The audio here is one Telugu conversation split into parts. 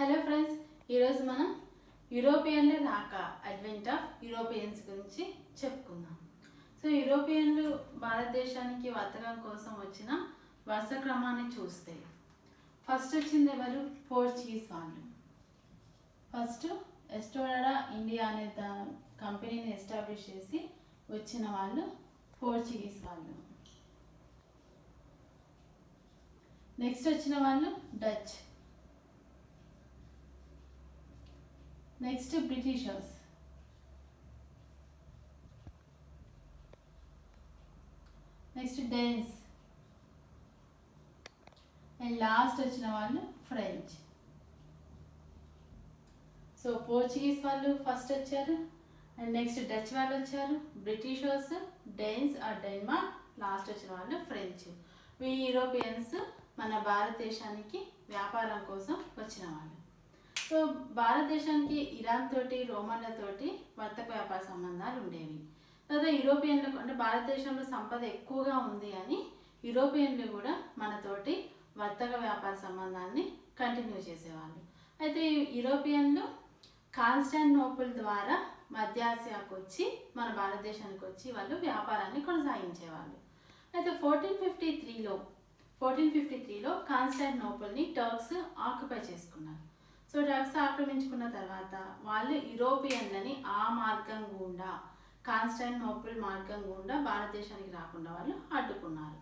హలో ఫ్రెండ్స్, ఈరోజు మనం యూరోపియన్ల రాక అడ్వెంట్ ఆఫ్ యూరోపియన్స్ గురించి చెప్పుకుందాం. సో యూరోపియన్లు భారతదేశానికి వర్తకం కోసం వచ్చిన వరుస క్రమాన్ని చూస్తే ఫస్ట్ వచ్చింది ఎవరు? పోర్చుగీస్ వాళ్ళు. ఫస్ట్ ఎస్టోడా ఇండియా అనే కంపెనీని ఎస్టాబ్లిష్ చేసి వచ్చిన వాళ్ళు పోర్చుగీస్ వాళ్ళు. నెక్స్ట్ వచ్చిన వాళ్ళు Dutch. Next Britishers. Next Danes. And last వచ్చిన వాళ్ళు ఫ్రెంచ్. సో పోర్చుగీస్ వాళ్ళు ఫస్ట్ వచ్చారు, అండ్ నెక్స్ట్ డచ్ వాళ్ళు వచ్చారు, Britishers, Danes or Denmark, last వచ్చిన వాళ్ళు ఫ్రెంచ్. ఈ యూరోపియన్స్ మన భారతదేశానికి వ్యాపారం కోసం వచ్చిన వాళ్ళు. సో భారతదేశానికి ఇరాన్ తోటి, రోమన్లతోటి వర్తక వ్యాపార సంబంధాలు ఉండేవి. తర్వాత యూరోపియన్లకు అంటే భారతదేశంలో సంపద ఎక్కువగా ఉంది అని యూరోపియన్లు కూడా మనతోటి వర్తక వ్యాపార సంబంధాన్ని కంటిన్యూ చేసేవాళ్ళు. అయితే యూరోపియన్లు కాన్స్టాంటినోపుల్ ద్వారా మధ్యాసియాకు వచ్చి మన భారతదేశానికి వచ్చి వాళ్ళు వ్యాపారాన్ని కొనసాగించేవాళ్ళు. అయితే 1453లో కాన్స్టాంటినోపుల్ని టర్క్స్ ఆక్యుపై చేసుకున్నారు. సో టర్క్స్ ఆక్రమించుకున్న తర్వాత వాళ్ళు యూరోపియన్లని ఆ మార్గం గుండా, కాన్స్టాంటినోపుల్ మార్గం గుండా భారతదేశానికి రాకుండా వాళ్ళు అడ్డుకున్నారు.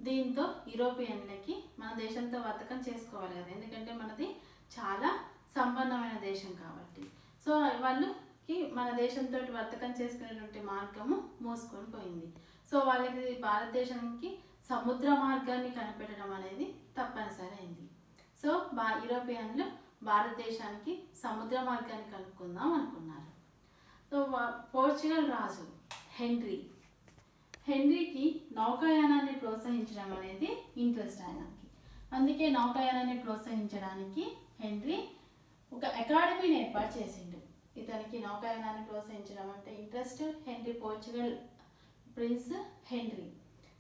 దీంతో యూరోపియన్లకి మన దేశంతో వర్తకం చేసుకోవాలి కదా, ఎందుకంటే మనది చాలా సంపన్నమైన దేశం కాబట్టి. సో వాళ్ళకి మన దేశంతో వర్తకం చేసుకునేటువంటి మార్గము మూసుకొని పోయింది. సో వాళ్ళకి భారతదేశానికి సముద్ర మార్గాన్ని కనిపెట్టడం అనేది తప్పనిసరి అయింది. సో యూరోపియన్లు భారతదేశానికి సముద్ర మార్గాన్ని కనుక్కుందాం అనుకున్నారు. సో పోర్చుగల్ రాజు హెన్రీకి నౌకాయానాన్ని ప్రోత్సహించడం అనేది ఇంట్రెస్ట్ ఆయనకి. అందుకే నౌకాయానాన్ని ప్రోత్సహించడానికి హెన్రీ ఒక అకాడమీని ఏర్పాటు చేసిండు. ఇతనికి నౌకాయానాన్ని ప్రోత్సహించడం అంటే interest. Henry Portugal prince henry.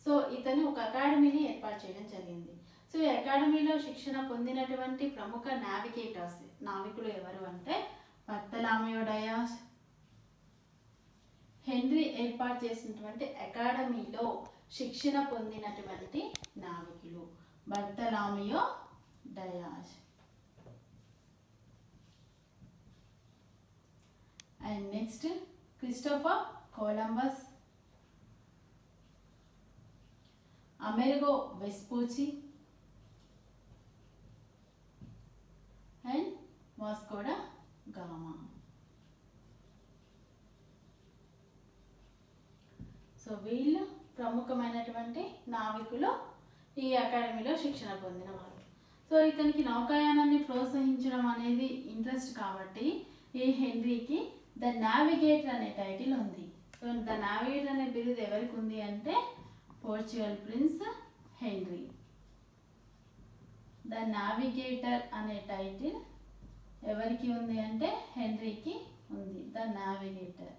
So ఇతను ఒక అకాడమీని ఏర్పాటు చేయడం జరిగింది. సో ఈ అకాడమీలో శిక్షణ పొందినటువంటి ప్రముఖ నావికులు ఎవరు అంటే బర్తలామియో డయాస్. హెన్రీ ఏర్పాటు చేసినటువంటి అకాడమీలో శిక్షణ పొందినటువంటి నావికులు Bartolomeu Dias. And next Christopher Columbus, Amerigo Vespucci and Vasco da Gama. So వీళ్ళు ప్రముఖమైనటువంటి నావికులు, ఈ అకాడమీలో శిక్షణ పొందిన వాళ్ళు. సో ఇతనికి నౌకాయానాన్ని ప్రోత్సహించడం అనేది ఇంట్రెస్ట్ కాబట్టి ఈ హెన్రీకి ద నావిగేటర్ అనే టైటిల్ ఉంది. సో ద నావిగేటర్ అనే బిరుదు ఎవరికి ఉంది అంటే Portugal prince henry. The navigator అనే టైటిల్ ఎవరికి ఉంది అంటే హెన్రీకి ఉంది, ద నావిగేటర్.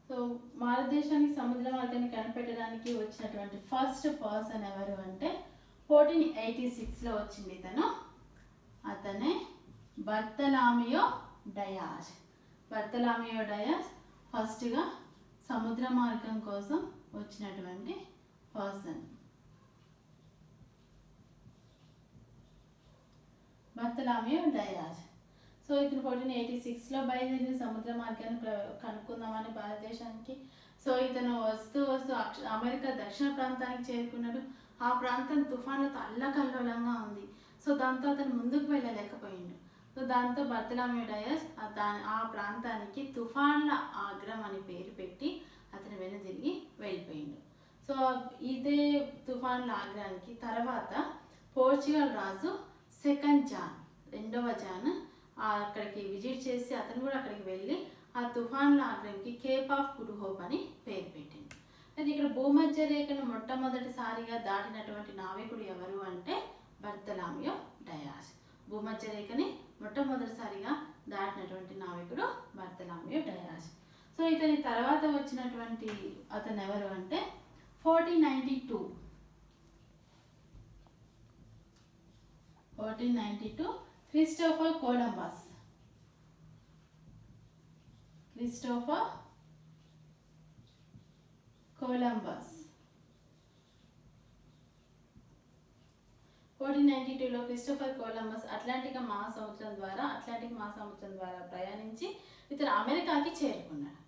సో భారతదేశానికి సముద్ర మార్గాన్ని కనిపెట్టడానికి వచ్చినటువంటి ఫస్ట్ పర్సన్ ఎవరు అంటే 1486లో వచ్చింది ఇతను. అతనే బర్తలామియో డయాస్. బర్తలామియో డయాస్ ఫస్ట్గా సముద్ర మార్గం కోసం వచ్చినటువంటి పర్సన్. బర్తలామియో డయాస్. సో ఇతను 1486లో బయలుదేరిన సముద్ర మార్గాన్ని కనుక్కుందామని భారతదేశానికి. సో ఇతను వస్తూ అమెరికా దక్షిణ ప్రాంతానికి చేరుకున్నాడు. ఆ ప్రాంతం తుఫాన్లతో అల్లకల్లోలంగా ఉంది. సో దాంతో అతను ముందుకు వెళ్ళలేకపోయిండు. సో దాంతో బర్తలామియో డయాస్ ఆ ప్రాంతానికి తుఫాన్ల ఆగ్రం అని పేరు పెట్టి అతను వెనుదిరిగి వెళ్ళిపోయిండు. సో ఇదే తుఫాన్ల ఆగ్రానికి తర్వాత పోర్చుగల్ రాజు రెండవ జాన్ అక్కడికి విజిట్ చేసి అతను కూడా అక్కడికి వెళ్ళి ఆ తుఫాన్ల ఆగ్రంకి కేప్ ఆఫ్ గుడ్ హోప్ అని పేరు పెట్టింది. అయితే ఇక్కడ భూమధ్య రేఖను మొట్టమొదటిసారిగా దాటినటువంటి నావికుడు ఎవరు అంటే బర్తలామియో డయాస్. భూమధ్య రేఖని మొట్టమొదటిసారిగా దాటినటువంటి నావికుడు బర్తలామియో డయాస్. సో ఇతని తర్వాత వచ్చినటువంటి అతను ఎవరు అంటే 1492 1492 క్రిస్టోఫర్ కొలంబస్. క్రిస్టోఫర్ కొలంబస్ 1492లో క్రిస్టోఫర్ కొలంబస్ అట్లాంటిక్ మహాసముద్రం ద్వారా ప్రయాణించి ఇతను అమెరికాకి చేరుకున్నాడు.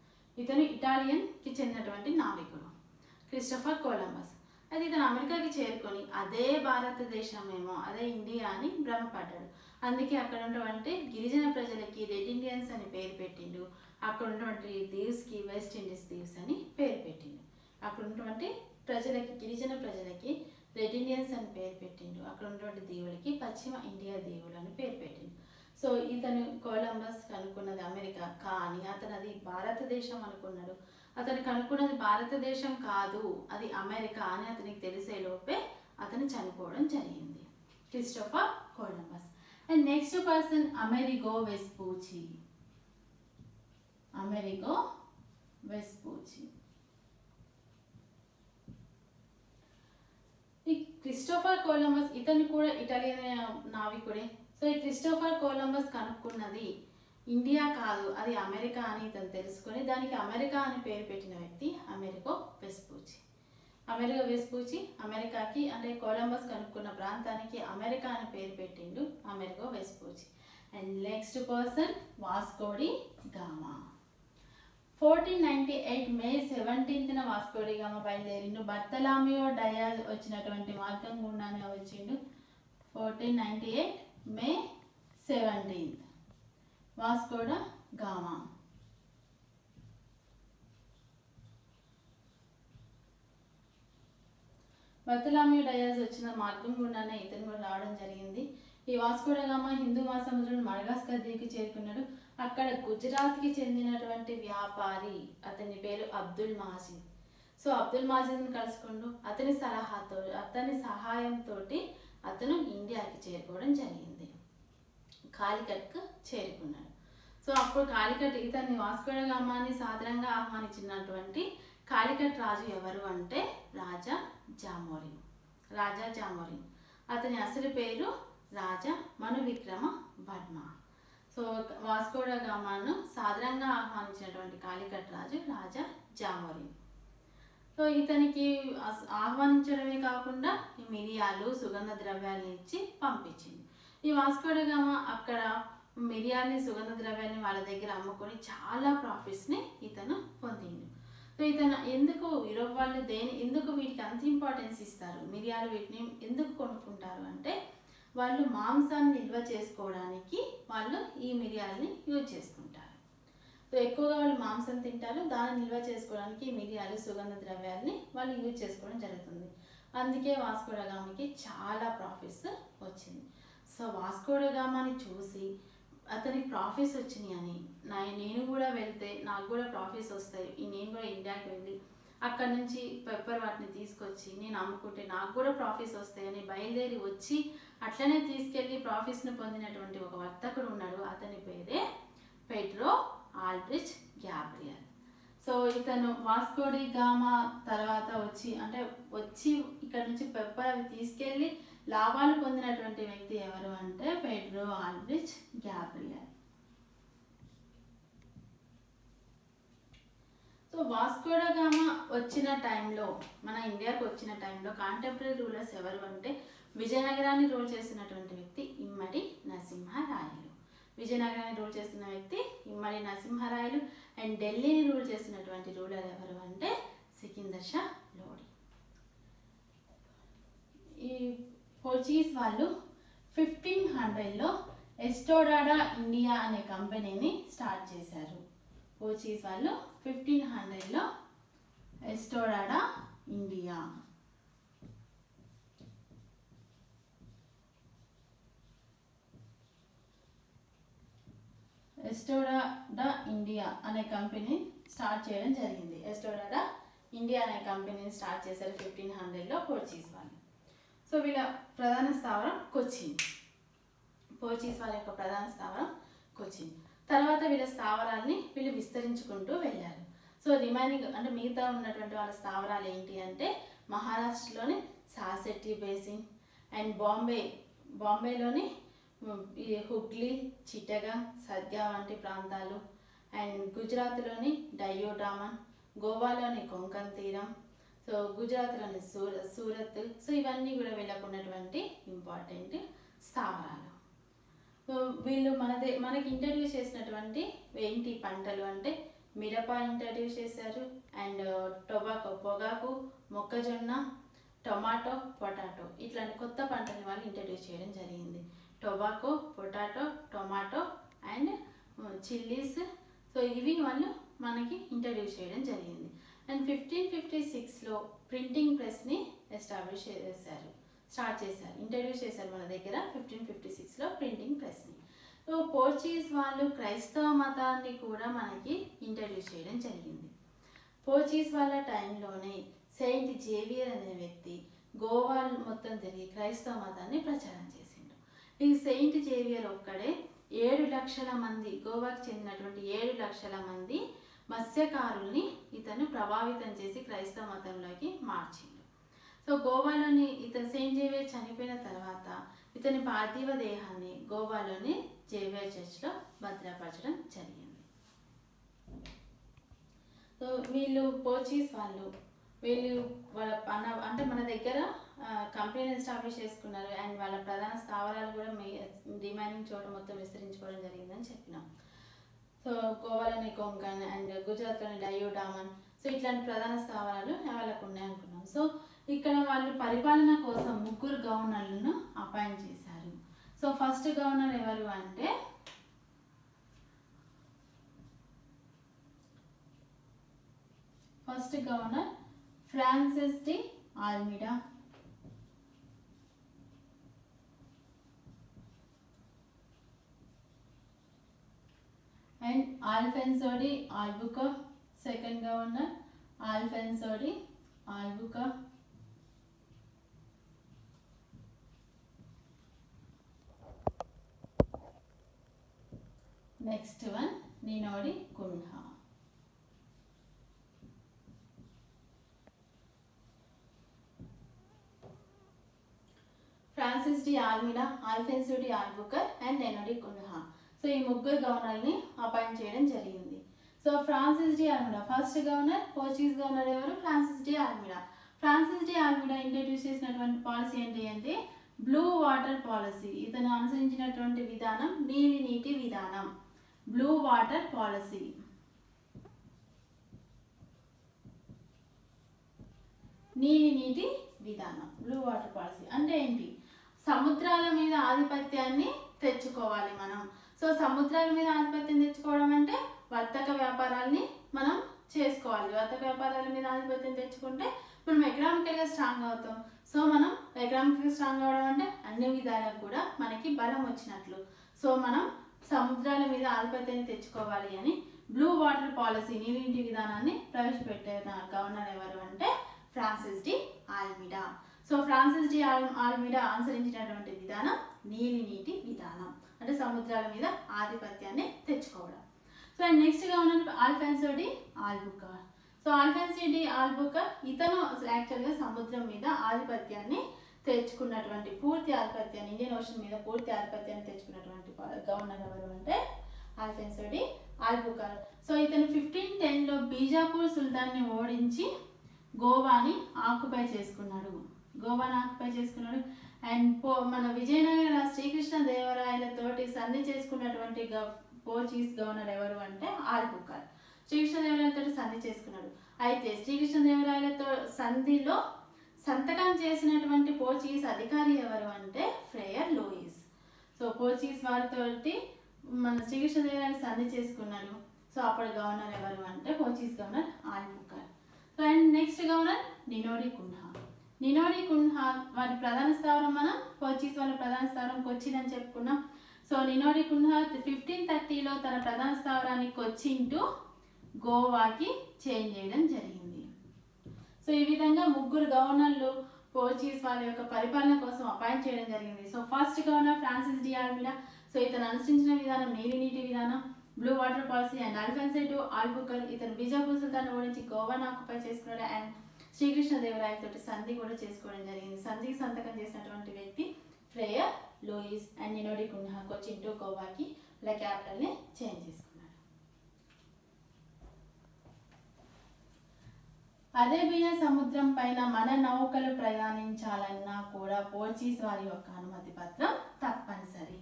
ఇతను ఇటాలియన్కి చెందినటువంటి నావికుడు క్రిస్టోఫర్ కొలంబస్. అయితే ఇతను అమెరికాకి చేరుకొని అదే భారతదేశమేమో, అదే ఇండియా అని భ్రమపడ్డాడు. అందుకే అక్కడ ఉన్నటువంటి గిరిజన ప్రజలకి రెడ్ ఇండియన్స్ అని పేరు పెట్టిండు. అక్కడ ఉన్నటువంటి దీవ్స్కి వెస్ట్ ఇండీస్ దీవ్స్ అని పేరు పెట్టిండు. అక్కడ ఉన్నటువంటి ప్రజలకి, గిరిజన ప్రజలకి రెడ్ ఇండియన్స్ అని పేరు పెట్టిండు. అక్కడ ఉన్నటువంటి దీవులకి పశ్చిమ ఇండియా దీవులు అని పేరు పెట్టిండు. సో ఇతను కొలంబస్ కనుక్కున్నది అమెరికా, కానీ అతను అది భారతదేశం అనుకున్నాడు. అతను కనుక్కున్నది భారతదేశం కాదు, అది అమెరికా అని అతనికి తెలిసే లోపే అతను చనిపోవడం జరిగింది, Christopher Columbus. And next person Amerigo Vespucci. Amerigo Vespucci. ఈ క్రిస్టోఫర్ కొలంబస్ ఇతను కూడా ఇటాలియన్ నావికుడే. సో ఈ క్రిస్టోఫర్ కొలంబస్ కనుక్కున్నది ఇండియా కాదు, అది అమెరికా అని ఇతను తెలుసుకొని దానికి అమెరికా అని పేరు పెట్టిన వ్యక్తి అమెరిగో వెస్పూచి. అమెరిగో వెస్పూచి అమెరికాకి, అంటే కొలంబస్ కనుక్కున్న ప్రాంతానికి అమెరికా అని పేరు పెట్టిండు Amerigo Vespucci. And next person Vasco da Gama. 1498 May 17న వాస్కో డి గామా బయలుదేరిండు. బర్తలామియో డయాజ్ వచ్చినటువంటి మార్గం గుండానే వచ్చిండు. 1498 May 17 Vasco da Gama. Bartolomeu Dias వచ్చిన మార్గం గుండానే ఇతను కూడా రావడం జరిగింది. ఈ వాస్కో డి గామా హిందూ మహాసముద్రం మడగాస్కర్ దీవికి చేరుకున్నాడు. అక్కడ గుజరాత్కి చెందినటువంటి వ్యాపారి, అతని పేరు అబ్దుల్ మాజిద్. సో అబ్దుల్ మాజిద్ని కలుసుకుంటూ అతని సహాయంతో అతను ఇండియాకి చేరుకోవడం జరిగింది. కాలికట్కు చేరుకున్నాడు. సో అప్పుడు కాలికట్ ఇతన్ని వాస్కో డి గామాని సాదరంగా ఆహ్వానించినటువంటి కాలికట్ రాజు ఎవరు అంటే రాజా జామోరిన్. అతని అసలు పేరు రాజా మనువిక్రమ వర్మ. సో వాస్కో డి గామాను సాదరంగా ఆహ్వానించినటువంటి కాలికట్ రాజు రాజా జామోరిన్. సో ఇతనికి ఆహ్వానించడమే కాకుండా ఈ మిరియాలు, సుగంధ ద్రవ్యాలను ఇచ్చి పంపించింది. ఈ వాస్కో డి గామా అక్కడ మిరియాలని, సుగంధ ద్రవ్యాన్ని వాళ్ళ దగ్గర అమ్ముకొని చాలా ప్రాఫిట్స్ని ఇతను పొందిండు. సో ఇతను ఎందుకు యూరోప్ వాళ్ళు ఎందుకు వీటికి అంత ఇంపార్టెన్స్ ఇస్తారు, మిరియాలు వీటిని ఎందుకు కొనుక్కుంటారు అంటే వాళ్ళు మాంసాన్ని నిల్వ చేసుకోవడానికి వాళ్ళు ఈ మిరియాలని యూజ్ చేసుకుంటారు. సో ఎక్కువగా వాళ్ళు మాంసం తింటారు, దాన్ని నిల్వ చేసుకోవడానికి మిరియాలు, సుగంధ ద్రవ్యాలని వాళ్ళు యూజ్ చేసుకోవడం జరుగుతుంది. అందుకే వాస్కో డి గామాకి చాలా ప్రాఫిట్స్ వచ్చింది. సో వాస్కో డి గామాని చూసి అతనికి ప్రాఫిట్స్ వచ్చినాయి అని నేను కూడా వెళ్తే నాకు కూడా ప్రాఫిట్స్ వస్తాయి, నేను కూడా ఇండియాకి వెళ్ళి అక్కడ నుంచి పెప్పర్ వాటిని తీసుకొచ్చి నేను అమ్ముకుంటే నాకు కూడా ప్రాఫిట్స్ వస్తాయని బయలుదేరి వచ్చి అట్లనే తీసుకెళ్ళి ప్రాఫిట్స్ను పొందినటువంటి ఒక వర్తకుడు ఉన్నాడు. అతని పేరే పెడ్రో ఆల్డ్రిచ్ గ్యాబ్రియల్. సో ఇతను వాస్కో డి గామా తర్వాత వచ్చి ఇక్కడ నుంచి పెప్పర్ అవి తీసుకెళ్ళి లాభాలు పొందినటువంటి వ్యక్తి ఎవరు అంటే Pedro Aldrich Gabriel. So Vasco da Gama వచ్చిన టైంలో, మన ఇండియాకు వచ్చిన టైంలో కాంటెంపరీ రూలర్స్ ఎవరు అంటే విజయనగరాన్ని రూల్ చేస్తున్నటువంటి వ్యక్తి ఇమ్మడి నరసింహరాయలు. విజయనగరాన్ని రూల్ చేస్తున్న వ్యక్తి ఇమ్మడి నరసింహరాయలు. అండ్ ఢిల్లీని రూల్ చేస్తున్నటువంటి రూలర్ ఎవరు అంటే సికిందర్ షా లోడి. ఈ పోర్చుగీస్ వాళ్ళు 1500లో ఎస్టోడాడా ఇండియా అనే కంపెనీని స్టార్ట్ చేశారు. పోర్చుగీస్ వాళ్ళు 1500లో ఎస్టోడాడా ఇండియా అనే కంపెనీ స్టార్ట్ చేయడం జరిగింది. ఎస్టోడాడా ఇండియా అనే కంపెనీని స్టార్ట్ చేశారు 1500లో పోర్చుగీస్ వాళ్ళు. సో వీళ్ళ ప్రధాన స్థావరం కొచ్చిన్. పోర్చుగీస్ వాళ్ళ యొక్క ప్రధాన స్థావరం కొచ్చిన్. తర్వాత వీళ్ళ స్థావరాల్ని వీళ్ళు విస్తరించుకుంటూ వెళ్ళారు. సో రిమైనింగ్ అంటే మిగతా ఉన్నటువంటి వాళ్ళ స్థావరాలు ఏంటి అంటే మహారాష్ట్రలోని సాసెట్టి బేసిన్ అండ్ బాంబేలోని ఈ హుగ్లీ, చిట్టగాంగ్, సద్యా వంటి ప్రాంతాలు, అండ్ గుజరాత్లోని డయ్యూ డామన్, గోవాలోని కొంకన్ తీరం, సో గుజరాత్లోని సూరత్, సో ఇవన్నీ కూడా వీళ్ళకున్నటువంటి ఇంపార్టెంట్ స్థావరాలు. సో వీళ్ళు మనకి ఇంట్రడ్యూస్ చేసినటువంటి ఏంటి పంటలు అంటే మిరప ఇంట్రడ్యూస్ చేశారు, అండ్ టొబాకో పొగాకు, మొక్కజొన్న, టొమాటో, పొటాటో ఇట్లాంటి కొత్త పంటని వాళ్ళు ఇంట్రడ్యూస్ చేయడం జరిగింది. Tobacco, potato, tomato and chillies, so ఇవి వాళ్ళు మనకి ఇంట్రడ్యూస్ చేయడం జరిగింది. అండ్ 1556లో ప్రింటింగ్ ప్రెస్ని ఎస్టాబ్లిష్ స్టార్ట్ చేశారు, ఇంట్రడ్యూస్ చేశారు మన దగ్గర 1556లో ప్రింటింగ్ ప్రెస్ని. సో పోర్చుగీస్ వాళ్ళు క్రైస్తవ మతాన్ని కూడా మనకి ఇంట్రడ్యూస్ చేయడం జరిగింది. పోర్చుగీస్ వాళ్ళ టైంలోనే సెయింట్ జేవియర్ అనే వ్యక్తి గోవా మొత్తం తిరిగి క్రైస్తవ మతాన్ని ప్రచారం చేసిండు. ఈ సెయింట్ జేవియర్ ఒక్కడే 7 లక్షల మంది, గోవాకు చెందినటువంటి 7 లక్షల మంది మత్స్యకారుల్ని ఇతను ప్రభావితం చేసి క్రైస్తవ మతంలోకి మార్చిండు. సో గోవాలోని ఇతను సెయింట్ జేవియర్ చనిపోయిన తర్వాత ఇతని పార్థివ దేహాన్ని గోవాలోని జేవియర్ చర్చ్లో భద్రపరచడం జరిగింది. సో వీళ్ళు పోర్చుగీస్ వీళ్ళు అంటే మన దగ్గర కంపెనీని ఎస్టాబ్లిష్ చేసుకున్నారు, అండ్ వాళ్ళ ప్రధాన స్థావరాలు కూడా రిమైనింగ్ చోట మొత్తం విస్తరించుకోవడం జరిగిందని చెప్పినాం. సో గోవాలోని కొంకన్ అండ్ గుజరాత్లోని డయ్యూ డామన్, సో ఇట్లాంటి ప్రధాన స్థావరాలు వాళ్ళకు ఉన్నాయనుకున్నాం. సో ఇక్కడ వాళ్ళు పరిపాలన కోసం 3 గవర్నర్లను అపాయింట్ చేశారు. సో ఫస్ట్ గవర్నర్ ఎవరు అంటే Francis de Almeida, and Alfonso de Albuquerque, second governor Alfonso de Albuquerque. Next one Ninodi Kunha. Francis de Almeida, Alfonso de Albuquerque and Nuno da Cunha. So ఈ 3 గవర్నర్ని అపాయింట్ చేయడం జరిగింది. So Francis de Almeida first governor, Portuguese governor ఎవరు? Francis de Almeida. Francis de Almeida introduce చేసినటువంటి పాలసీ ఏంటి అంటే బ్లూ వాటర్ పాలసీ. ఇతను అనుసరించినటువంటి విధానం నీలి నీటి విధానం, బ్లూ వాటర్ పాలసీ. నీలి నీటి విధానం, బ్లూ వాటర్ పాలసీ అంటే ఏంటి? సముద్రాల మీద ఆధిపత్యాన్ని తెచ్చుకోవాలి మనం. సో సముద్రాల మీద ఆధిపత్యం తెచ్చుకోవడం అంటే వర్తక వ్యాపారాల్ని మనం చేసుకోవాలి. వర్తక వ్యాపారాల మీద ఆధిపత్యం తెచ్చుకుంటే మనం ఎకనామికల్గా స్ట్రాంగ్ అవుతాం. సో మనం ఎకనామికల్గా స్ట్రాంగ్ అవడం అంటే అన్ని విధాలకు కూడా మనకి బలం వచ్చినట్లు. సో మనం సముద్రాల మీద ఆధిపత్యాన్ని తెచ్చుకోవాలి అని బ్లూ వాటర్ పాలసీ, నీటి విధానాన్ని ప్రవేశపెట్టిన గవర్నర్ ఎవరు అంటే Francis de Almeida. So Francis de Almeida అనుసరించినటువంటి విధానం నీలి నీటి విధానం, అంటే సముద్రాల మీద ఆధిపత్యాన్ని తెచ్చుకోవడం. So next governor Alfonso de Albuquerque. So Alfonso de Albuquerque ఇతను యాక్చువల్గా సముద్రం మీద ఆధిపత్యాన్ని తెచ్చుకున్నటువంటి, పూర్తి ఆధిపత్యాన్ని, ఇండియన్ ఓషన్ మీద పూర్తి ఆధిపత్యాన్ని తెచ్చుకున్నటువంటి గవర్నర్ ఎవరు అంటే ఆల్ఫాన్సో డి ఆల్బుకర్. సో ఇతను 1510లో బీజాపూర్ సుల్తాన్ని ఓడించి గోవాని ఆక్యుపై చేసుకున్నాడు. అండ్ మన విజయనగర శ్రీకృష్ణ దేవరాయలతోటి సంధి చేసుకున్నటువంటి పోర్చుగీస్ గవర్నర్ ఎవరు అంటే ఆల్బుకర్. శ్రీకృష్ణదేవరాయలతో సంధి చేసుకున్నాడు. అయితే శ్రీకృష్ణదేవరాయలతో సంధిలో సంతకం చేసినటువంటి పోర్చుగీస్ అధికారి ఎవరు అంటే ఫ్రేయర్ లూయిస్. సో పోర్చుగీస్ వారితోటి మన శ్రీకృష్ణదేవరాయలు సంధి చేసుకున్నాడు. సో అప్పుడు గవర్నర్ ఎవరు అంటే Portuguese governor Albuquerque. So and next governor Nuno da Cunha. వారి ప్రధాన స్థావరం మనం పోర్చుగీస్ వాళ్ళ ప్రధాన స్థావరం కొచ్చిన్ అని చెప్పుకున్నాం. సో నినోడి కున్హా 1530లో తన ప్రధాన స్థావరాన్ని కొచ్చిన్ టు గోవాకి చేంజ్ చేయడం జరిగింది. సో ఈ విధంగా 3 గవర్నర్లు పోర్చుగీస్ వాళ్ళ యొక్క పరిపాలన కోసం అపాయింట్ చేయడం జరిగింది. So first governor Francis de Almeida. So ఇతను అనుసరించిన విధానం నీటి విధానం, blue water policy. And Alfonso de Albuquerque ఇతను బీజాపూర్ సుల్తాన్ ఓడించి గోవాను ఆక్యుపై చేసుకున్నాడు. అండ్ శ్రీకృష్ణదేవరాయలతో సంధి కూడా చేసుకోవడం జరిగింది. సంధికి సంతకం చేసినటువంటి వ్యక్తి ఫ్రేయర్ లూయిస్ అండ్ నినోడి కున్హాకో చింటూ కోవాకి ఇలా క్యాపిటల్ని చేంజ్ చేసుకున్నాడు. అరేబియా సముద్రం పైన మన నౌకలు ప్రయాణించాలన్నా కూడా పోర్చుగీస్ వారి యొక్క అనుమతి పత్రం తప్పనిసరి.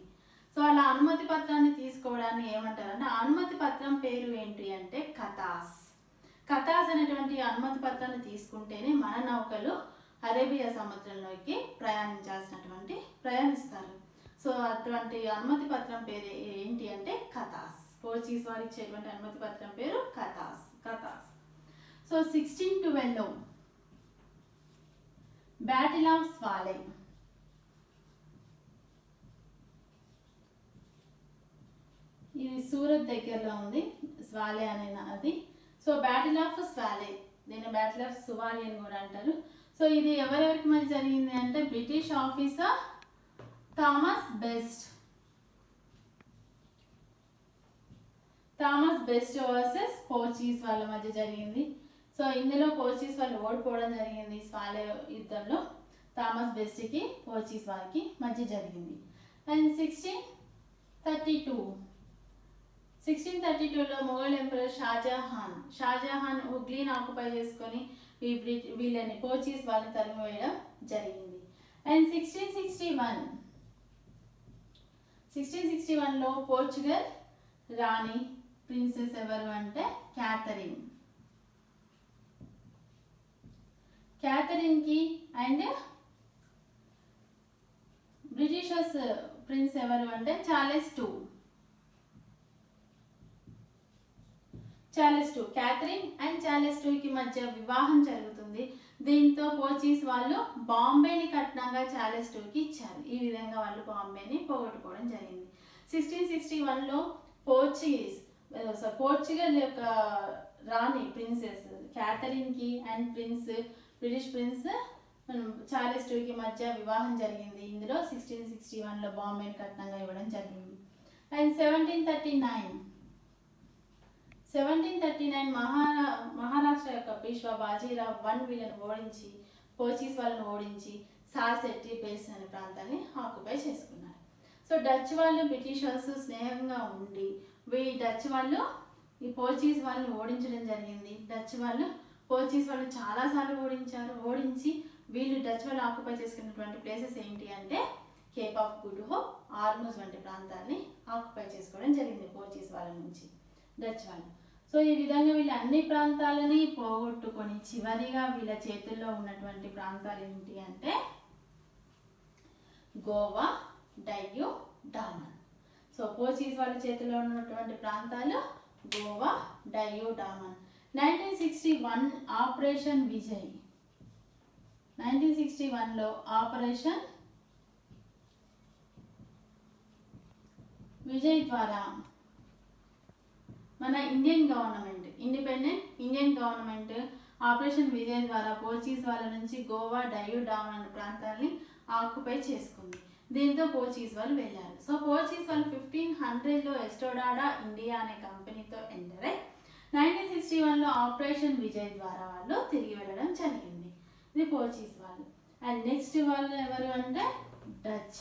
సో అలా అనుమతి పత్రాన్ని తీసుకోవడాన్ని ఏమంటారంటే, అనుమతి పత్రం పేరు ఏంటి అంటే ఖతాస్. ఖతాస్ అనేటువంటి అనుమతి పత్రాన్ని తీసుకుంటేనే మన నౌకలు అరేబియా సముద్రంలోకి ప్రయాణిస్తారు. సో అటువంటి అనుమతి పత్రం పేరు ఏంటి అంటే ఖతాస్. పోర్చుగీస్ వారు ఇచ్చేటువంటి అనుమతి పత్రం పేరు ఖతాస్. సో 1612లో బ్యాటిల్ ఆఫ్ స్వాలే, ఇది సూరత్ దగ్గరలో ఉంది, స్వాలే అనే నది. సో బ్యాటిల్ ఆఫ్ స్వాలే, దీన్ని బ్యాటిల్ ఆఫ్ సువాలి అని కూడా అంటారు. సో ఇది ఎవరెవరికి మధ్య జరిగింది అంటే British officer Thomas best versus Portuguese వాళ్ళ మధ్య జరిగింది. సో ఇందులో పోర్చుగీస్ వాళ్ళు ఓడిపోవడం జరిగింది. స్వాలే యుద్ధంలో థామస్ బెస్ట్కి పోర్చుగీస్ వారికి మధ్య జరిగింది. అండ్ 1632లో మొఘల్ ఎంపరర్ షాజహాన్ హుగ్లీని ఆక్యుపై చేసుకొని వీళ్ళని పోర్చుగీస్ వాళ్ళని తరిమివేయడం జరిగింది. అండ్ 1661లో పోర్చుగల్ రాణి ప్రిన్సెస్ ఎవరు అంటే క్యాథరిన్కి అండ్ బ్రిటిషర్స్ ప్రిన్స్ ఎవరు అంటే Charles two. Catherine and Charles టూకి మధ్య వివాహం జరుగుతుంది. దీంతో పోర్చుగీస్ వాళ్ళు బాంబేని కట్నంగా చార్లెస్ టూకి ఇచ్చారు. ఈ విధంగా వాళ్ళు బాంబేని పోగొట్టుకోవడం జరిగింది. 1661లో పోర్చుగల్ యొక్క రాణి ప్రిన్సెస్ క్యాథరిన్కి అండ్ బ్రిటిష్ ప్రిన్స్ చార్లెస్ టూకి మధ్య వివాహం జరిగింది. ఇందులో 1661లో బాంబేని కట్నంగా ఇవ్వడం జరిగింది. అండ్ 1739 మహారాష్ట్ర యొక్క పీష్వా బాజీరావ్ వీళ్ళని ఓడించి పోర్చుగీస్ వాళ్ళని ఓడించి సార్సెట్టి బేస్ అనే ప్రాంతాన్ని ఆక్యుపై చేసుకున్నారు. సో డచ్ వాళ్ళు బ్రిటిషర్స్ స్నేహంగా ఉండి డచ్ వాళ్ళు ఈ పోర్చుగీస్ వాళ్ళని ఓడించడం జరిగింది. పోర్చుగీస్ వాళ్ళు చాలాసార్లు ఓడించి వీళ్ళు డచ్ వాళ్ళు ఆక్యుపై చేసుకున్నటువంటి ప్లేసెస్ ఏంటి అంటే కేప్ ఆఫ్ గుడ్ హోప్, ఆర్మూజ్ వంటి ప్రాంతాన్ని ఆక్యుపై చేసుకోవడం జరిగింది పోర్చుగీస్ వాళ్ళ నుంచి డచ్ వాళ్ళు. సో ఈ విధంగా వీళ్ళు అన్ని ప్రాంతాలని పోగొట్టుకొని చివరిగా వీళ్ళ చేతుల్లో ఉన్నటువంటి ప్రాంతాలు ఏంటి అంటే గోవా, డయ్యూ, డామన్. సో పోర్చుగీస్ వాళ్ళ చేతిలో ఉన్నటువంటి ప్రాంతాలు గోవా, డయ్యూ, డామన్. 1961 ఆపరేషన్ విజయ్. 1961లో ఆపరేషన్ విజయ్ ద్వారా మన independent Indian government operation Vijay ద్వారా పోర్చుగీస్ వాళ్ళ నుంచి గోవా, డయ్యూ, డామన్ అనే ప్రాంతాన్ని ఆక్యుపై చేసుకుంది. దీంతో పోర్చుగీస్ వాళ్ళు వెళ్ళారు. సో పోర్చుగీస్ వాళ్ళు 1500లో ఎస్టోడాడా ఇండియా అనే కంపెనీతో ఎంటర్ అయ్యి 1961లో ఆపరేషన్ విజయ్ ద్వారా వాళ్ళు తిరిగి వెళ్ళడం జరిగింది. ఇది పోర్చుగీస్ వాళ్ళు. అండ్ నెక్స్ట్ వాళ్ళు ఎవరు అంటే డచ్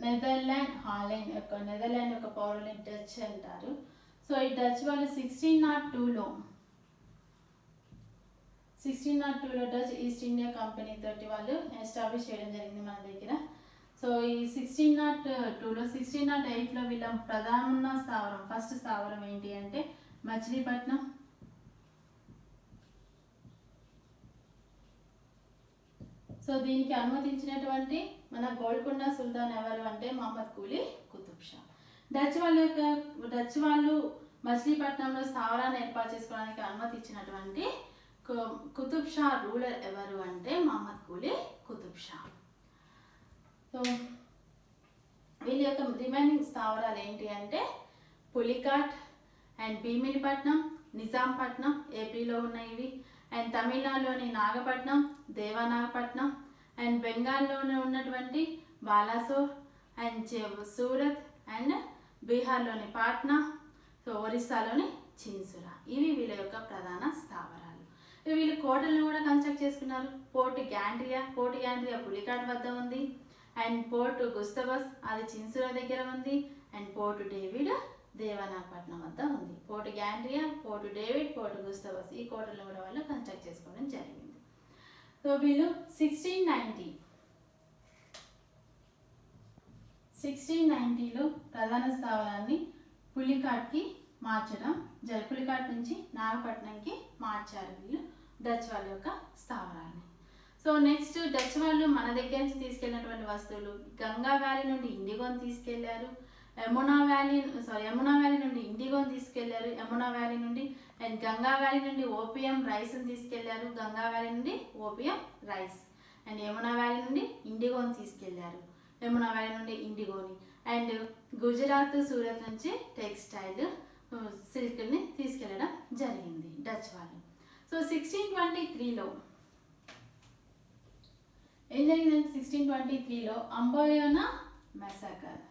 నెదర్లాండ్ యొక్క పౌరుల్ని డచ్ అంటారు. సో ఈ డచ్ వాళ్ళు 1602లో డచ్ ఈస్ట్ ఇండియా కంపెనీ తోటి వాళ్ళు ఎస్టాబ్లిష్ చేయడం జరిగింది మన దగ్గర. సో ఈ 1608లో వీళ్ళ ప్రధాన ఫస్ట్ స్థావరం ఏంటి అంటే మచిలీపట్నం. సో దీనికి అనుమతించినటువంటి మన గోల్కొండ సుల్తాన్ ఎవరు అంటే మహమ్మద్ కులీ కుతుబ్ షా. డచ్ వాళ్ళు మచిలీపట్నంలో స్థావరాన్ని ఏర్పాటు చేసుకోవడానికి అనుమతి ఇచ్చినటువంటి కుతుబ్ షా రూలర్ ఎవరు అంటే మహమ్మద్ కులీ కుతుబ్ షా. సో వీళ్ళ యొక్క రిమైనింగ్ స్థావరాలు ఏంటి అంటే పులికాట్ అండ్ భీమిలిపట్నం, నిజాంపట్నం ఏపీలో ఉన్నాయి. అండ్ తమిళనాడులోని నాగపట్నం, దేవానాగపట్నం, అండ్ బెంగాల్లోనే ఉన్నటువంటి బాలాసోర్ అండ్ సూరత్, అండ్ బీహార్లోని పాట్నా, సో ఒరిస్సాలోని చిన్సురా. ఇవి వీళ్ళ యొక్క ప్రధాన స్థావరాలు. వీళ్ళు కోటలను కూడా కన్స్ట్రక్ట్ చేసుకున్నారు. పోర్ట్ గ్యాండ్రియా పులికాట్ వద్ద ఉంది. అండ్ పోర్ట్ గుస్తబస్ అది చిన్సురా దగ్గర ఉంది. అండ్ పోర్ట్ డేవిడ్ దేవనాపట్నం వద్ద ఉంది. పోర్ట్ గ్యాండ్రియా, పోర్ట్ డేవిడ్, పోర్ట్ గుస్తబస్ ఈ కోటలను కూడా వాళ్ళు కన్స్ట్రక్ట్ చేసుకోవడం జరిగింది. సో వీళ్ళు 1690లో ప్రధాన స్థావరాన్ని పులికాట్కి మార్చడం పులికాట్ నుంచి నాగపట్నంకి మార్చారు వీళ్ళు డచ్ వాళ్ళ యొక్క స్థావరాన్ని. సో నెక్స్ట్ డచ్ వాళ్ళు మన దగ్గర నుంచి తీసుకెళ్ళినటువంటి వస్తువులు గంగా వ్యాలీ నుండి ఇండిగోని తీసుకెళ్లారు. యమునా వ్యాలీ నుండి ఇండిగోని తీసుకెళ్లారు. యమునా వ్యాలీ నుండి అండ్ గంగా వ్యాలీ నుండి ఓపియం రైస్ని తీసుకెళ్లారు. గంగా వ్యాలీ నుండి opium rice and Yamuna valley నుండి ఇండిగోని తీసుకెళ్లారు. యమునా వ్యాలీ నుండి ఇండిగోని అండ్ గుజరాత్ సూరత్ నుంచి టెక్స్టైల్ సిల్క్ని తీసుకెళ్ళడం జరిగింది డచ్ వాళ్ళు. సో 1623లో ఏం జరిగిందంటే 1623లో అంబోయానా మెసాకర్.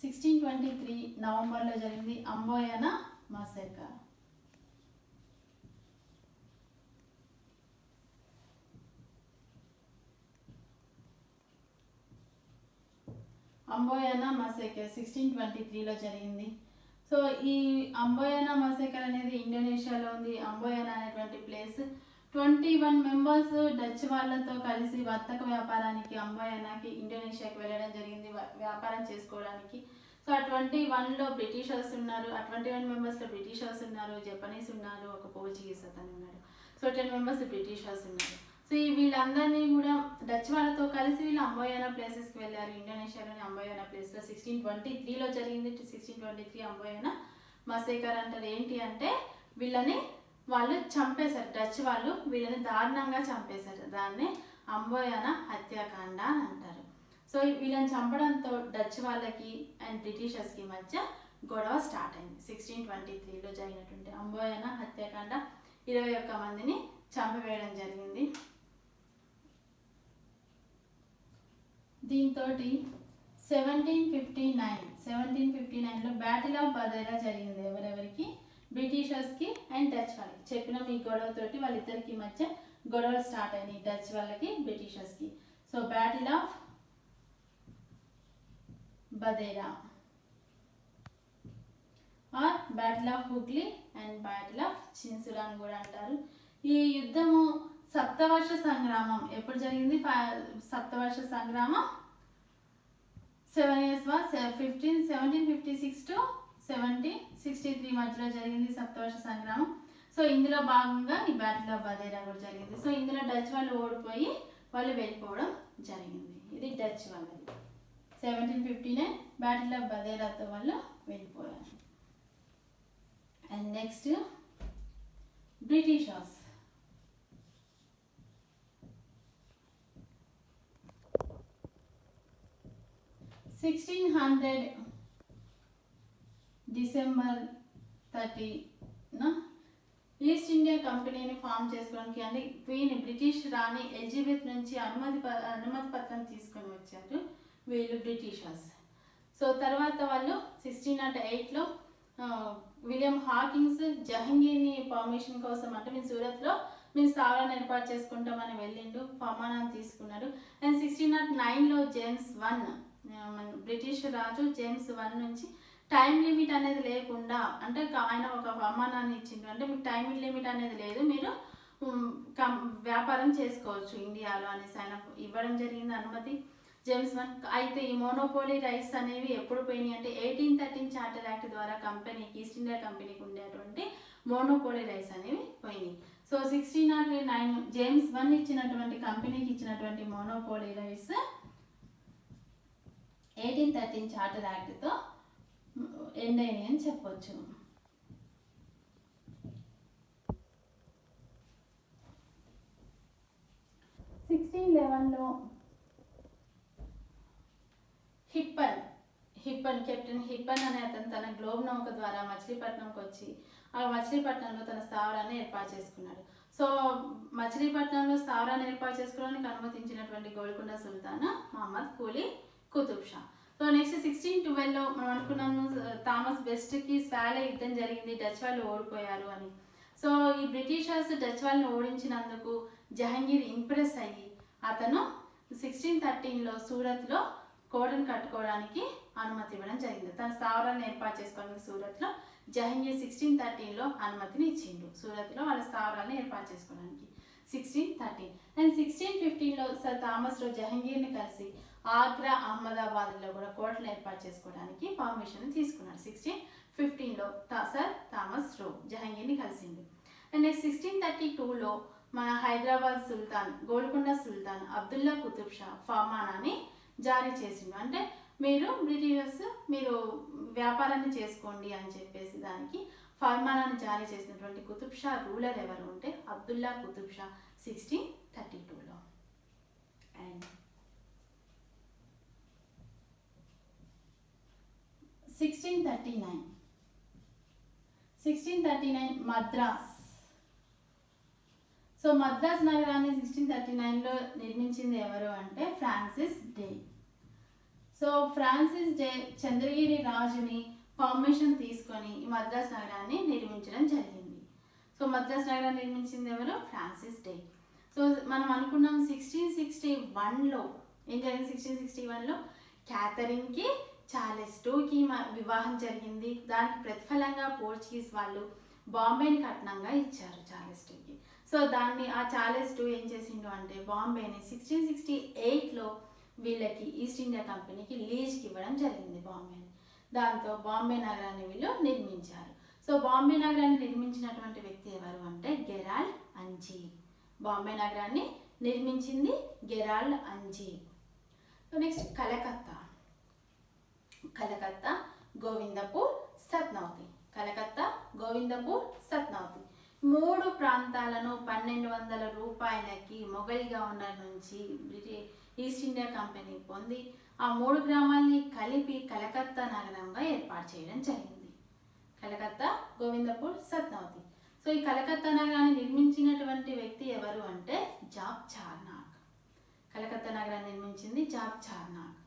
1623 నవంబర్లో జరిగింది అంబోయానా మెసాకర్. అంబోయానా మసేకర్ 1623లో జరిగింది. సో ఈ అంబోయానా మసేకర్ అనేది ఇండోనేషియాలో ఉంది. అంబోయానా అనేటువంటి ప్లేస్ 21 మెంబర్స్ డచ్ వాళ్ళతో కలిసి వర్తక వ్యాపారానికి అంబోయానాకి ఇండోనేషియాకి వెళ్ళడం జరిగింది వ్యాపారం చేసుకోవడానికి. సో ఆ 21లో బ్రిటిషర్స్ ఉన్నారు. ఆ 21 మెంబర్స్లో బ్రిటిషర్స్ ఉన్నారు, జపనీస్ ఉన్నారు, ఒక పోర్చుగీస్ అతను ఉన్నాడు. సో 10 మెంబర్స్ బ్రిటిషర్స్ ఉన్నారు. సో వీళ్ళందరినీ కూడా డచ్ వాళ్ళతో కలిసి వీళ్ళు అంబోయానా ప్లేసెస్కి వెళ్ళారు. ఇండోనేషియాలోని అంబోయానా ప్లేస్లో 1623లో జరిగింది. 1623 అంబోయానా మసేకర్ అంటారు. ఏంటి అంటే వీళ్ళని వాళ్ళు చంపేశారు. డచ్ వాళ్ళు వీళ్ళని దారుణంగా చంపేశారు. దాన్ని అంబోయానా హత్యాకాండ అని అంటారు. సో వీళ్ళని చంపడంతో డచ్ వాళ్ళకి అండ్ బ్రిటిషర్స్కి మధ్య గొడవ స్టార్ట్ అయింది. 1623లో జరిగినటువంటి అంబోయానా హత్యాకాండ 21 మందిని చంపివేయడం జరిగింది. దీంతో 1759లో బ్యాటిల్ ఆఫ్ బదేరా జరిగింది. ఎవరెవరికి? బ్రిటిషర్స్కి అండ్ డచ్ వాళ్ళకి. చెప్పిన ఈ గొడవతోటి వాళ్ళిద్దరికి మధ్య గొడవలు స్టార్ట్ అయినాయి, డచ్ వాళ్ళకి బ్రిటిషర్స్కి. So battle of Bedara or battle of Hooghly and battle of Chinsurah అని కూడా అంటారు. ఈ యుద్ధము సప్తవర్ష సంగ్రామం ఎప్పుడు జరిగింది? సప్తవర్ష సంగ్రామం 7 years 1756 to 1763 మధ్యలో జరిగింది సప్తవర్ష సంగ్రామం. సో ఇందులో భాగంగా ఈ బ్యాటిల్ ఆఫ్ బదేరా కూడా జరిగింది. సో ఇందులో డచ్ వాళ్ళు ఓడిపోయి వాళ్ళు వెళ్ళిపోవడం జరిగింది. ఇది డచ్ వాళ్ళది. 1759 బ్యాటిల్ ఆఫ్ బదేరాతో వాళ్ళు వెళ్ళిపోయారు. And next Britishers. 1600 December 30న ఈస్ట్ ఇండియా కంపెనీని ఫామ్ చేసుకోవడానికి అంటే క్వీన్ బ్రిటిష్ రాణి ఎలిజబెత్ నుంచి అనుమతి పత్రం తీసుకొని వచ్చారు వీళ్ళు బ్రిటిషర్స్. సో తర్వాత వాళ్ళు 1608లో విలియం హాకిన్స్ జహంగీర్ని పర్మిషన్ కోసం అంటే మేము సూరత్లో మేము స్థావరాన్ని ఏర్పాటు చేసుకుంటామని వెళ్ళిండు, ప్రమాణాన్ని తీసుకున్నాడు. అండ్ 1609లో జేమ్స్ వన్ బ్రిటిష్ రాజు జేమ్స్ వన్ నుంచి టైం లిమిట్ అనేది లేకుండా అంటే ఆయన ఒక ప్రమాణాన్ని ఇచ్చిండు. అంటే మీకు టైం లిమిట్ అనేది లేదు, మీరు వ్యాపారం చేసుకోవచ్చు ఇండియాలో అనేసి ఆయన ఇవ్వడం జరిగింది అనుమతి జేమ్స్ వన్. అయితే ఈ మోనోపోలీ రైట్స్ అనేవి ఎప్పుడు పోయినాయి అంటే 1813 చార్టర్ యాక్ట్ ద్వారా కంపెనీకి ఈస్ట్ ఇండియా కంపెనీకి ఉండేటువంటి మోనోపోలీ రైట్స్ అనేవి పోయినాయి. సో 1609 జేమ్స్ వన్ ఇచ్చినటువంటి కంపెనీకి ఇచ్చినటువంటి మోనోపోలీ రైట్స్ 1813 చార్టర్ యాక్ట్తో ఎండ్ అయినాయి అని చెప్పొచ్చు. కెప్టెన్ హిప్పన్ అనే అతను తన గ్లోబ్ నౌక ద్వారా మచిలీపట్నంకి వచ్చి ఆ మచిలీపట్నంలో తన స్థావరాన్ని ఏర్పాటు చేసుకున్నాడు. సో మచిలీపట్నంలో స్థావరాన్ని ఏర్పాటు చేసుకోవడానికి అనుమతించినటువంటి గోల్కొండ సుల్తాన్ Muhammad Quli Qutb Shah. So so next 1612లో మనం అనుకున్నాము థామస్ బెస్ట్కి స్వాలే యుద్ధం జరిగింది, డచ్ వాళ్ళు ఓడిపోయారు అని. సో ఈ బ్రిటిషర్స్ డచ్ వాళ్ళని ఓడించినందుకు జహంగీర్ ఇంప్రెస్ అయ్యి అతను 1613లో సూరత్లో కోటను కట్టుకోవడానికి అనుమతి ఇవ్వడం జరిగింది. తన స్థావరాలను ఏర్పాటు చేసుకోవడానికి సూరత్లో జహంగీర్ 1613లో అనుమతిని ఇచ్చిండు. సూరత్లో వాళ్ళ స్థావరాలను ఏర్పాటు చేసుకోవడానికి 1613. అండ్ 1615లో సర్ థామస్ రో జహంగీర్ని కలిసి ఆగ్రా, అహ్మదాబాద్లో కూడా కోటలు ఏర్పాటు చేసుకోవడానికి పర్మిషన్ తీసుకున్నాడు. 1615లో సర్ థామస్ రో జహంగీర్ని కలిసిండు. అండ్ నెక్స్ట్ 1632లో మన హైదరాబాద్ సుల్తాన్, గోల్కొండ సుల్తాన్ అబ్దుల్లా కుతుబ్ షా ఫర్మానాన్ని జారీ చేసిండు. అంటే మీరు బ్రిటిషర్స్ మీరు వ్యాపారాన్ని చేసుకోండి అని చెప్పేసి దానికి ఫర్మానాన్ని జారీ చేసినటువంటి కుతుబ్ షా రూలర్ ఎవరు అంటే అబ్దుల్లా కుతుబ్ షా 1632లో. అండ్ 1639 మద్రాస్. సో మద్రాస్ నగరాన్ని 1639లో నిర్మించింది ఎవరు అంటే Francis day. So Francis day Chandragiri రాజుని పర్మిషన్ తీసుకొని ఈ మద్రాస్ నగరాన్ని నిర్మించడం జరిగింది. సో మద్రాస్ నగరాన్ని నిర్మించింది ఎవరు? Francis day. సో మనం అనుకున్నాం 1661లో ఏం జరిగింది? 1661లో క్యాథరిన్కి చార్లెస్ టూకి వివాహం జరిగింది. దానికి ప్రతిఫలంగా పోర్చుగీస్ వాళ్ళు బాంబేని కట్నంగా ఇచ్చారు చార్లెస్ టూకి. సో దాన్ని ఆ చార్లెస్ టూ ఏం చేసిండు అంటే బాంబేని 1668లో వీళ్ళకి ఈస్ట్ ఇండియా కంపెనీకి లీజ్కి ఇవ్వడం జరిగింది బాంబేని. దాంతో బాంబే నగరాన్ని వీళ్ళు నిర్మించారు. సో బాంబే నగరాన్ని నిర్మించినటువంటి వ్యక్తి ఎవరు అంటే గెరాల్డ్ అంజీ. బాంబే నగరాన్ని నిర్మించింది Gerald Aungier. So next Calcutta. Calcutta, Govindpur, Sutanuti. Calcutta, Govindpur, Sutanuti 3 ప్రాంతాలను 1200 రూపాయలకి మొఘల్ గవర్నర్ నుంచి ఈస్ట్ ఇండియా కంపెనీ పొంది ఆ 3 గ్రామాల్ని కలిపి కలకత్తా నగరంగా ఏర్పాటు చేయడం జరిగింది. కలకత్తా, గోవిందపూర్, సత్నవతి. సో ఈ కలకత్తా నగరాన్ని నిర్మించినటువంటి వ్యక్తి ఎవరు అంటే జాబ్ చార్నాక్. కలకత్తా నగరాన్ని నిర్మించింది జాబ్ చార్నాక్.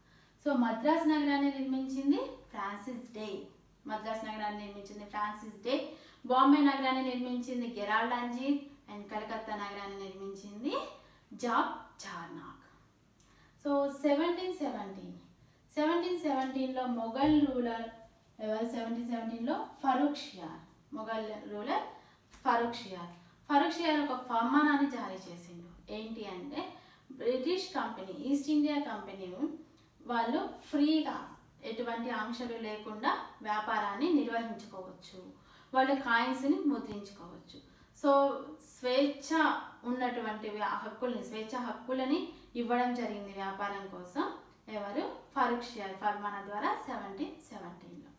సో మద్రాస్ నగరాన్ని నిర్మించింది ఫ్రాన్సిస్ డే. మద్రాస్ నగరాన్ని నిర్మించింది ఫ్రాన్సిస్ డే. బాంబే నగరాన్ని నిర్మించింది గెరాల్డ్ అంజీ. అండ్ కలకత్తా నగరాన్ని నిర్మించింది జాబ్ చార్నాక్. సో 1717లో మొఘల్ రూలర్ ఎవరు? 1717లో Farrukhsiyar. Mughal ruler Farrukhsiyar. Farrukhsiyar ఒక ఫర్మానాన్ని జారీ చేసిండు. ఏంటి అంటే British company, East India company వాళ్ళు ఫ్రీగా ఎటువంటి ఆంక్షలు లేకుండా వ్యాపారాన్ని నిర్వహించుకోవచ్చు, వాళ్ళు కాయిన్స్ని ముద్రించుకోవచ్చు. సో స్వేచ్ఛ ఉన్నటువంటి హక్కులని ఇవ్వడం జరిగింది వ్యాపారం కోసం. ఎవరు? ఫరూక్ షియార్ ఫర్మానా ద్వారా 1717లో.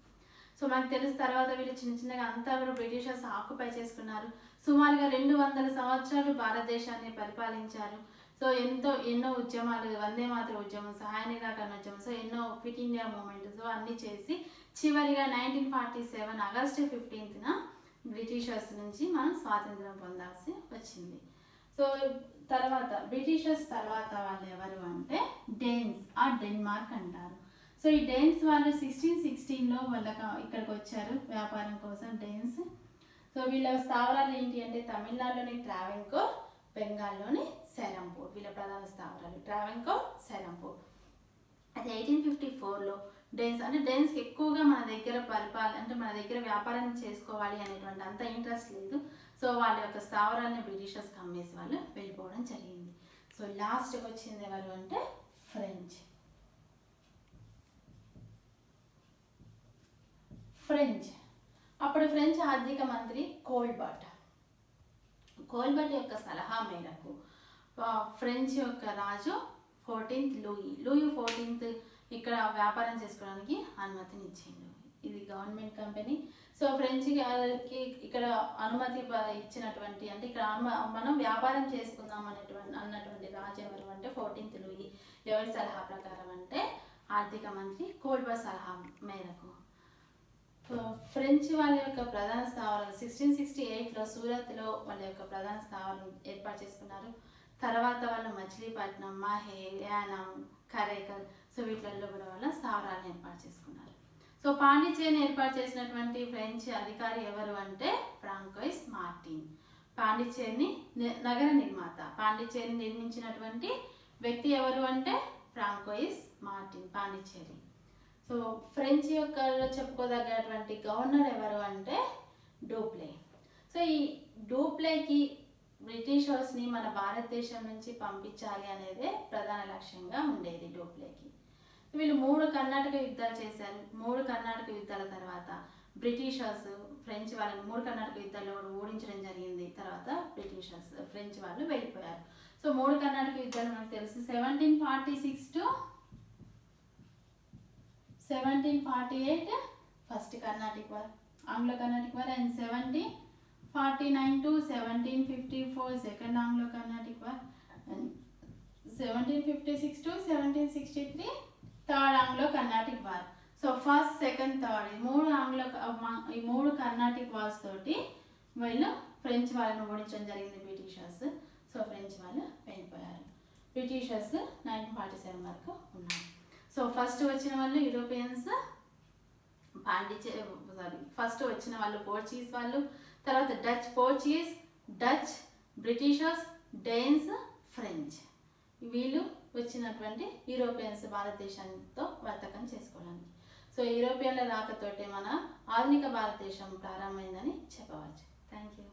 సో మనకు తెలుసు తర్వాత వీళ్ళు చిన్నగా అంతా కూడా బ్రిటిషర్స్ ఆక్యుపై చేసుకున్నారు. సుమారుగా 200 సంవత్సరాలు భారతదేశాన్ని పరిపాలించారు. సో ఎన్నో ఉద్యమాలు, వందే మాతర ఉద్యమం, సహాయ నిరాకరణ ఉద్యమం, సో ఎన్నో క్విట్ ఇండియా మూమెంట్, సో అన్నీ చేసి చివరిగా 1947 ఆగస్టు 15న బ్రిటిషర్స్ నుంచి మనం స్వాతంత్రం పొందాల్సి వచ్చింది. సో తర్వాత బ్రిటిషర్స్ తర్వాత వాళ్ళు ఎవరు అంటే డేన్స్, డెన్మార్క్ అంటారు. సో ఈ డేన్స్ వాళ్ళు 1616లో ఇక్కడికి వచ్చారు వ్యాపారం కోసం డేన్స్. సో వీళ్ళ స్థావరాలు ఏంటి అంటే తమిళనాడులోని ట్రావెన్కోర్, బెంగాల్లోని సెలంపూర్. వీళ్ళ ప్రధాన స్థావరాలు ట్రావెన్కోర్, సెలంపూర్. అది 1854లో డేన్స్కి ఎక్కువగా మన దగ్గర మన దగ్గర వ్యాపారం చేసుకోవాలి అనేటువంటి అంత ఇంట్రెస్ట్ లేదు. సో వాళ్ళ యొక్క స్థావరాన్ని బ్రిటిషర్స్కి అమ్మేసి వాళ్ళు వెళ్ళిపోవడం జరిగింది. సో లాస్ట్కి వచ్చింది ఎవరు అంటే ఫ్రెంచ్. అప్పుడు ఫ్రెంచ్ ఆర్థిక మంత్రి కోల్బర్ట్ యొక్క సలహా మేరకు ఫ్రెంచ్ యొక్క రాజు 14th లూయి 14th ఇక్కడ వ్యాపారం చేసుకోవడానికి అనుమతిని ఇచ్చిండు. ఇది గవర్నమెంట్ కంపెనీ. సో ఫ్రెంచ్కి ఇక్కడ అనుమతి ఇచ్చినటువంటి అంటే ఇక్కడ మనం వ్యాపారం చేసుకుందాం అన్నటువంటి రాజు ఎవరు అంటే 14th లూయి. ఎవరి సలహా ప్రకారం అంటే ఆర్థిక మంత్రి కోల్బర్ట్ సలహా మేరకు. ఫ్రెంచ్ వాళ్ళ యొక్క ప్రధాన స్థావరాలు 1668లో సూరత్లో వాళ్ళ యొక్క ప్రధాన స్థావరాలు ఏర్పాటు చేసుకున్నారు. తర్వాత వాళ్ళు మచిలీపట్నం, మాహే, యానం, కరైకల్, సో వీటిల్లో కూడా వాళ్ళ స్థావరాలను ఏర్పాటు చేసుకున్నారు. సో పాండిచేరిని ఏర్పాటు చేసినటువంటి ఫ్రెంచ్ అధికారి ఎవరు అంటే ఫ్రాంకోయిస్ మార్టిన్. పాండిచేరిని నగర నిర్మాత, పాండిచేరిని నిర్మించినటువంటి వ్యక్తి ఎవరు అంటే François Martin, Pondicherry. So French యొక్క చెప్పుకోదగ్గటువంటి గవర్నర్ ఎవరు అంటే డూప్లే. సో ఈ డూప్లేకి బ్రిటిషర్స్ని మన భారతదేశం నుంచి పంపించాలి అనేదే ప్రధాన లక్ష్యంగా ఉండేది డూప్లేకి. వీళ్ళు 3 కర్ణాటక యుద్ధాలు చేశారు. 3 కర్ణాటక యుద్ధాల తర్వాత బ్రిటిషర్స్ ఫ్రెంచ్ వాళ్ళని 3 కర్ణాటక యుద్ధాల్లో ఓడించడం జరిగింది. తర్వాత ఫ్రెంచ్ వాళ్ళు వెళ్ళిపోయారు. సో 3 కర్ణాటక యుద్ధాలు మనకు తెలుసు. 1746 to 1748 first Carnatic war, Anglo Carnatic war, and 1749 to 1754 second Anglo Carnatic war, and 1756 to 1763 third Anglo Carnatic war. So first, second, third ఈ మూడు కర్ణాటిక్ వార్స్ తోటి వీళ్ళు ఫ్రెంచ్ వాళ్ళని ఓడించడం జరిగింది బ్రిటిషర్స్. సో ఫ్రెంచ్ వాళ్ళు వెళ్ళిపోయారు. బ్రిటిషర్స్ 1947 వరకు ఉన్నారు. సో ఫస్ట్ వచ్చిన వాళ్ళు యూరోపియన్స్, ఫస్ట్ వచ్చిన వాళ్ళు పోర్చుగీస్ వాళ్ళు, తర్వాత పోర్చుగీస్, డచ్, బ్రిటిషర్స్, డేన్స్, ఫ్రెంచ్. వీళ్ళు వచ్చినటువంటి యూరోపియన్స్ భారతదేశంతో వర్తకం చేసుకోవడానికి. సో యూరోపియన్ల రాకతోటే మన ఆధునిక భారతదేశం ప్రారంభమైందని చెప్పవచ్చు. Thank you.